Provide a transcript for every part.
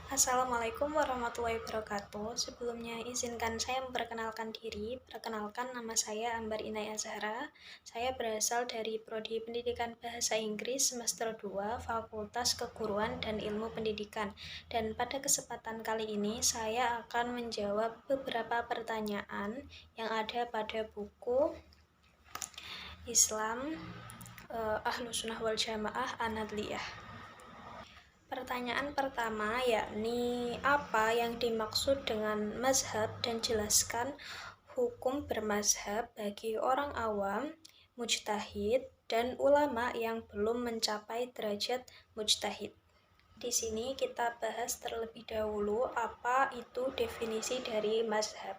Assalamualaikum warahmatullahi wabarakatuh. Sebelumnya izinkan saya memperkenalkan diri. Perkenalkan, nama saya Ambar Inay Azhara. Saya berasal dari Prodi Pendidikan Bahasa Inggris semester 2, Fakultas Keguruan dan Ilmu Pendidikan. Dan pada kesempatan kali ini saya akan menjawab beberapa pertanyaan yang ada pada buku Islam Ahlus Sunnah wal Jamaah An-Nadliyah. Pertanyaan pertama yakni apa yang dimaksud dengan mazhab dan jelaskan hukum bermazhab bagi orang awam, mujtahid, dan ulama yang belum mencapai derajat mujtahid. Di sini kita bahas terlebih dahulu apa itu definisi dari mazhab.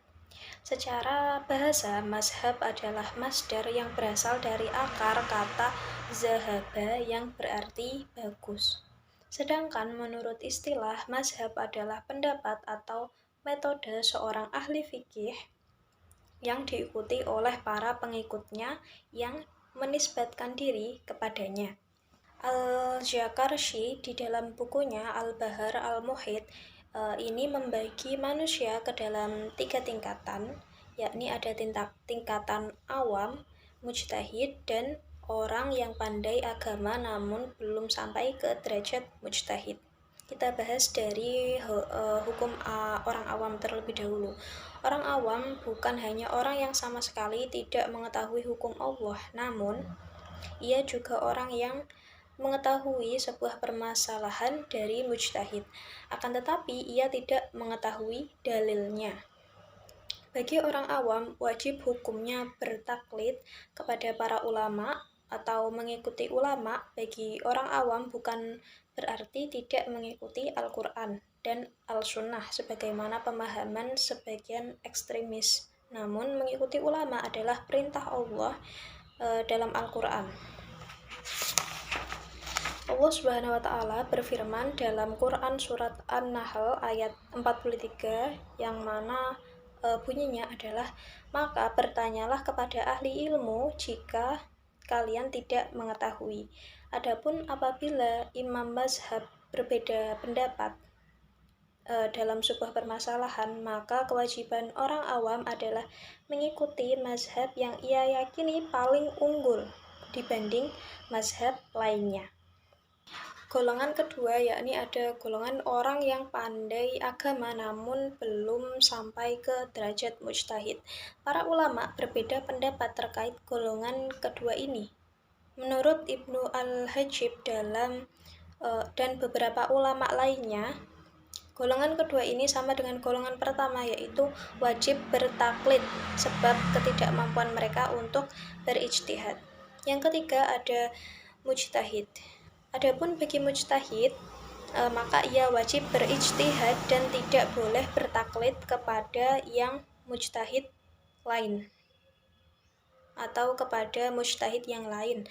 Secara bahasa, mazhab adalah masdar yang berasal dari akar kata zahaba yang berarti bagus. Sedangkan menurut istilah, mazhab adalah pendapat atau metode seorang ahli fikih yang diikuti oleh para pengikutnya yang menisbatkan diri kepadanya. Al-Jakarshi di dalam bukunya Al-Bahar Al-Muhit ini membagi manusia ke dalam 3 tingkatan, yakni ada tingkatan awam, mujtahid, dan orang yang pandai agama namun belum sampai ke derajat mujtahid. Kita bahas dari hukum orang awam terlebih dahulu. Orang awam bukan hanya orang yang sama sekali tidak mengetahui hukum Allah, namun ia juga orang yang mengetahui sebuah permasalahan dari mujtahid, akan tetapi ia tidak mengetahui dalilnya. Bagi orang awam, wajib hukumnya bertaklid kepada para ulama atau mengikuti ulama. Bagi orang awam bukan berarti tidak mengikuti Al-Quran dan Al-Sunnah sebagaimana pemahaman sebagian ekstremis. Namun mengikuti ulama adalah perintah Allah dalam Al-Quran. Allah Subhanahu wa taala berfirman dalam Quran surat An-Nahl ayat 43 yang mana bunyinya adalah, maka bertanyalah kepada ahli ilmu jika kalian tidak mengetahui. Adapun apabila imam mazhab berbeda pendapat dalam sebuah permasalahan, maka kewajiban orang awam adalah mengikuti mazhab yang ia yakini paling unggul dibanding mazhab lainnya. Golongan kedua yakni ada golongan orang yang pandai agama namun belum sampai ke derajat mujtahid. Para ulama berbeda pendapat terkait golongan kedua ini. Menurut Ibnu Al-Hajib dan beberapa ulama lainnya, golongan kedua ini sama dengan golongan pertama, yaitu wajib bertaklid sebab ketidakmampuan mereka untuk berijtihad. Yang ketiga ada mujtahid. Adapun bagi mujtahid, maka ia wajib berijtihad dan tidak boleh bertaklid kepada yang mujtahid lain atau kepada mujtahid yang lain,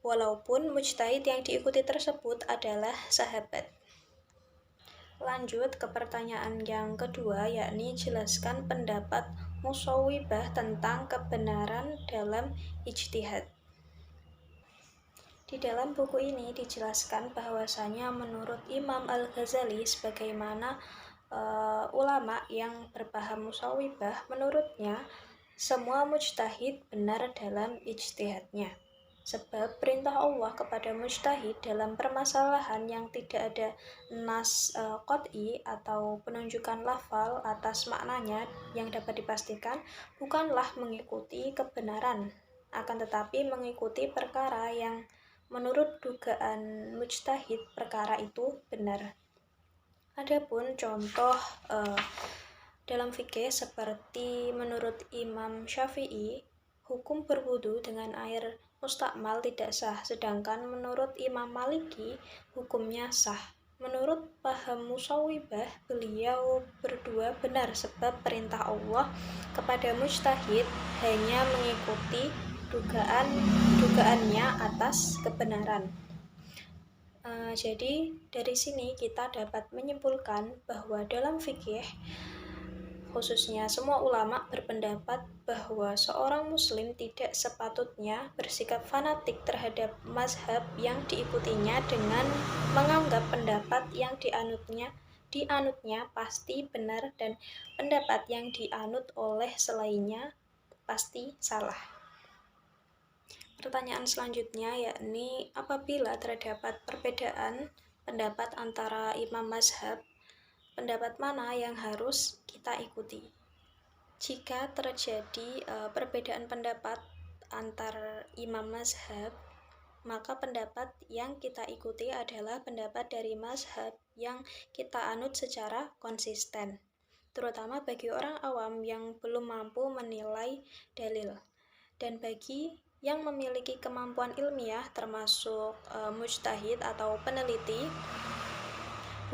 walaupun mujtahid yang diikuti tersebut adalah sahabat. Lanjut ke pertanyaan yang kedua, yakni jelaskan pendapat Mushawwibah tentang kebenaran dalam ijtihad. Di dalam buku ini dijelaskan bahwasanya menurut Imam Al-Ghazali sebagaimana ulama yang berpaham Mushawwibah, menurutnya semua mujtahid benar dalam ijtihadnya. Sebab perintah Allah kepada mujtahid dalam permasalahan yang tidak ada nas qat'i atau penunjukan lafal atas maknanya yang dapat dipastikan bukanlah mengikuti kebenaran, akan tetapi mengikuti perkara yang menurut dugaan mujtahid perkara itu benar. Adapun contoh dalam fikih seperti menurut Imam Syafi'i, hukum berwudu dengan air mustakmal tidak sah, sedangkan menurut Imam Maliki hukumnya sah. Menurut paham Mushawwibah, beliau berdua benar sebab perintah Allah kepada mujtahid hanya mengikuti dugaannya atas kebenaran. Jadi dari sini kita dapat menyimpulkan bahwa dalam fikih khususnya semua ulama berpendapat bahwa seorang muslim tidak sepatutnya bersikap fanatik terhadap mazhab yang diikutinya dengan menganggap pendapat yang dianutnya pasti benar dan pendapat yang dianut oleh selainnya pasti salah. Pertanyaan selanjutnya yakni apabila terdapat perbedaan pendapat antara imam mazhab, pendapat mana yang harus kita ikuti? Jika terjadi perbedaan pendapat antar imam mazhab, maka pendapat yang kita ikuti adalah pendapat dari mazhab yang kita anut secara konsisten, terutama bagi orang awam yang belum mampu menilai dalil. Dan bagi yang memiliki kemampuan ilmiah termasuk mujtahid atau peneliti,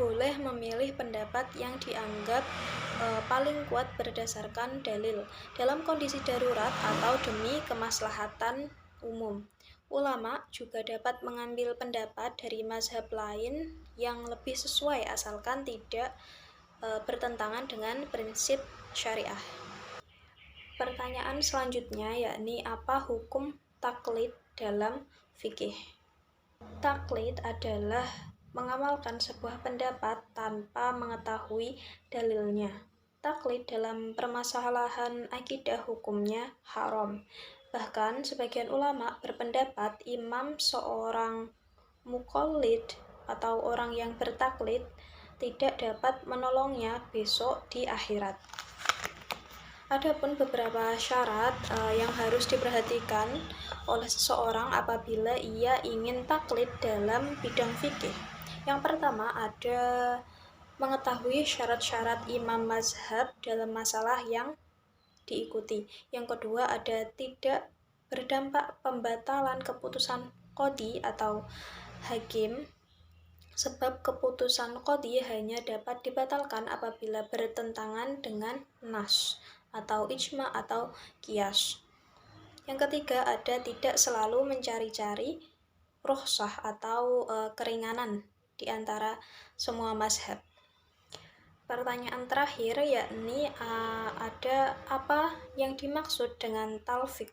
boleh memilih pendapat yang dianggap paling kuat berdasarkan dalil dalam kondisi darurat atau demi kemaslahatan umum. Ulama juga dapat mengambil pendapat dari mazhab lain yang lebih sesuai asalkan tidak bertentangan dengan prinsip syariah. Pertanyaan selanjutnya yakni apa hukum taklid dalam fikih? Taklid adalah mengamalkan sebuah pendapat tanpa mengetahui dalilnya. Taklid dalam permasalahan akidah hukumnya haram. Bahkan sebagian ulama berpendapat imam seorang muqallid atau orang yang bertaklid tidak dapat menolongnya besok di akhirat. Adapun beberapa syarat yang harus diperhatikan oleh seseorang apabila ia ingin taklid dalam bidang fikih. Yang pertama ada mengetahui syarat-syarat imam mazhab dalam masalah yang diikuti. Yang kedua ada tidak berdampak pembatalan keputusan qadhi atau hakim, sebab keputusan qadhi hanya dapat dibatalkan apabila bertentangan dengan nas atau ijma atau qiyas. Yang ketiga ada tidak selalu mencari-cari rukhsah atau keringanan di antara semua mazhab. Pertanyaan terakhir yakni ada apa yang dimaksud dengan talfiq?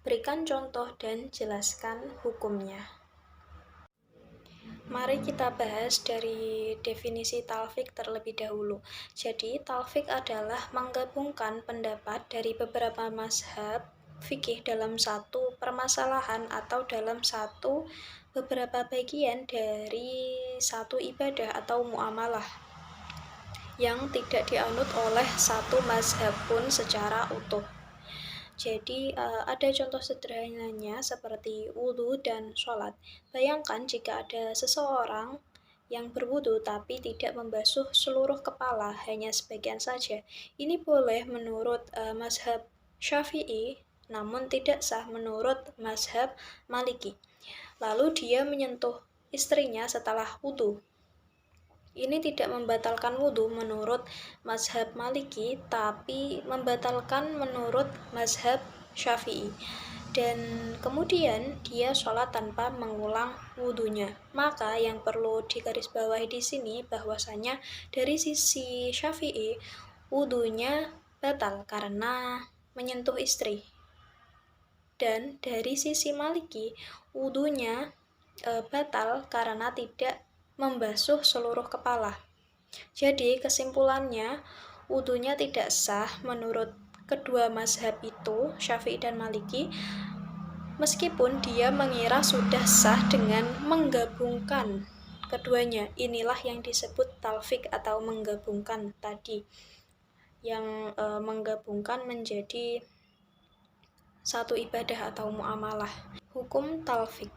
Berikan contoh dan jelaskan hukumnya. Mari kita bahas dari definisi talfiq terlebih dahulu. Jadi, talfiq adalah menggabungkan pendapat dari beberapa mazhab fikih dalam satu permasalahan atau dalam beberapa bagian dari satu ibadah atau muamalah yang tidak dianut oleh satu mazhab pun secara utuh. Jadi ada contoh sederhananya seperti wudhu dan sholat. Bayangkan jika ada seseorang yang berwudhu tapi tidak membasuh seluruh kepala, hanya sebagian saja. Ini boleh menurut mazhab Syafi'i, namun tidak sah menurut mazhab Maliki. Lalu dia menyentuh istrinya setelah wudhu. Ini tidak membatalkan wudhu menurut mazhab Maliki, tapi membatalkan menurut mazhab Syafi'i. Dan kemudian dia sholat tanpa mengulang wudhunya. Maka yang perlu digarisbawahi di sini bahwasanya dari sisi Syafi'i wudhunya batal karena menyentuh istri. Dan dari sisi Maliki wudhunya batal karena tidak membasuh seluruh kepala. Jadi kesimpulannya wudhunya tidak sah menurut kedua mazhab itu, Syafi'i dan Maliki, meskipun dia mengira sudah sah dengan menggabungkan keduanya. Inilah yang disebut talfiq atau menggabungkan tadi, yang menggabungkan menjadi satu ibadah atau muamalah. Hukum talfiq.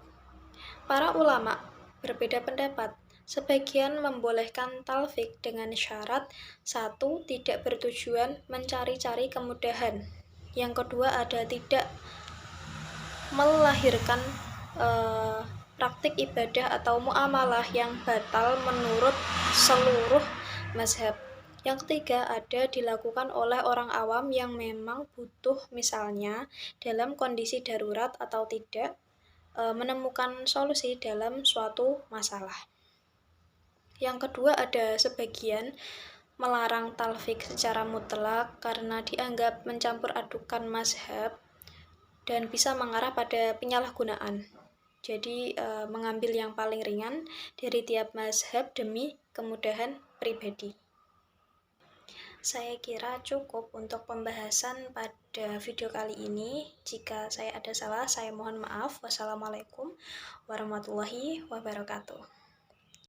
Para ulama berbeda pendapat. Sebagian membolehkan talfiq dengan syarat satu, tidak bertujuan mencari-cari kemudahan. Yang kedua ada tidak melahirkan praktik ibadah atau muamalah yang batal menurut seluruh mazhab. Yang ketiga ada dilakukan oleh orang awam yang memang butuh, misalnya dalam kondisi darurat atau tidak menemukan solusi dalam suatu masalah. Yang kedua ada sebagian melarang talfik secara mutlak karena dianggap mencampur adukan mazhab dan bisa mengarah pada penyalahgunaan. Jadi mengambil yang paling ringan dari tiap mazhab demi kemudahan pribadi. Saya kira cukup untuk pembahasan pada video kali ini. Jika saya ada salah, saya mohon maaf. Wassalamualaikum warahmatullahi wabarakatuh.